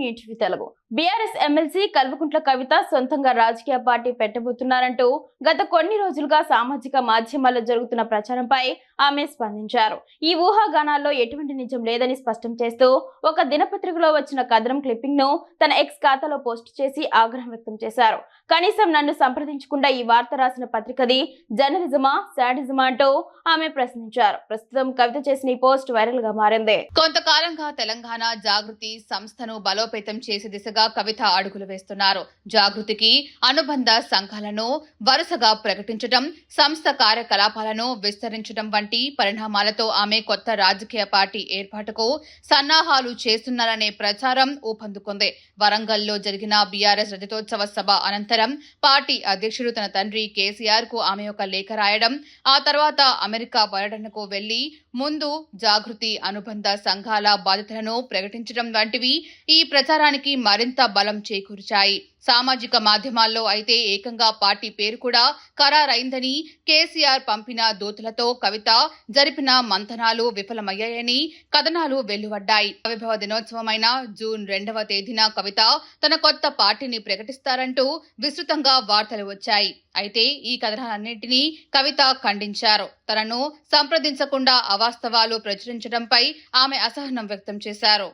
Morning interview Telugu. BRS MLC Kalvakuntla Kavitha సొంతంగా రాజకీయ party పెట్టబోతున్నారంటూ గత కొన్ని రోజులుగా సామాజిక మాధ్యమాల్లో జరుగుతున్న ప్రచారంపై ఆమె స్పందించారు. ఈ ఊహాగానాల్లో ఎటువంటి నిజం లేదని స్పష్టం చేస్తూ ఒక దినపత్రికలో వచ్చిన కథనం క్లిప్పింగ్ ను తన ఎక్స్ ఖాతాలో పోస్ట్ చేసి ఆగ్రహం వ్యక్తం చేశారు. కనీసం నన్ను సంప్రదించకుండా ఈ వార్త రాసిన పత్రికది జర్నలిజమా, శాడిజమా అంటూ ఆమె ప్రశ్నించారు. ప్రస్తుతం కవిత చేసిన ఈ పోస్ట్ వైరల్ గా మారింది. కొంతకాలంగా తెలంగాణ జాగృతి సంస్థను బలోపేతం చేసే దిశగా కవిత అడుగులు వేస్తున్నారు. జాగృతికి అనుబంధ సంఘాలను వరుసగా ప్రకటించడం, సంస్థ కార్యకలాపాలను విస్తరించడం వంటి పరిణామాలతో ఆమె కొత్త రాజకీయ పార్టీ ఏర్పాటుకు సన్నాహాలు చేస్తున్నారనే ప్రచారం ఊపందుకుంది. వరంగల్లో జరిగిన బీఆర్ఎస్ రజతోత్సవ సభ అనంతరం పార్టీ అధ్యక్షుడు తన తండ్రి కేసీఆర్ కు ఆమె ఒక లేఖ రాయడం, ఆ తర్వాత అమెరికా పర్యటనకు వెళ్లి ముందు జాగృతి అనుబంధ సంఘాల బాధ్యతలను ప్రకటించడం వంటివి ఈ ప్రచారానికి మరింత బలం చేకూర్చాయి. సామాజిక మాధ్యమాల్లో అయితే ఏకంగా పార్టీ పేరు కూడా ఖరారైందని, కేసీఆర్ పంపిన దూతలతో కవిత జరిపిన మంతనాలు విఫలమయ్యాయని కథనాలు వెలువడ్డాయి. ఆవిర్భావ దినోత్సవమైన జూన్ 2వ తేదీన కవిత తన కొత్త పార్టీని ప్రకటిస్తారంటూ విస్తృతంగా వార్తలు వచ్చాయి. అయితే ఈ కథనాలన్నింటినీ కవిత ఖండించారు. తనను సంప్రదించకుండా అవాస్తవాలు ప్రచురించడంపై ఆమె అసహనం వ్యక్తం చేశారు.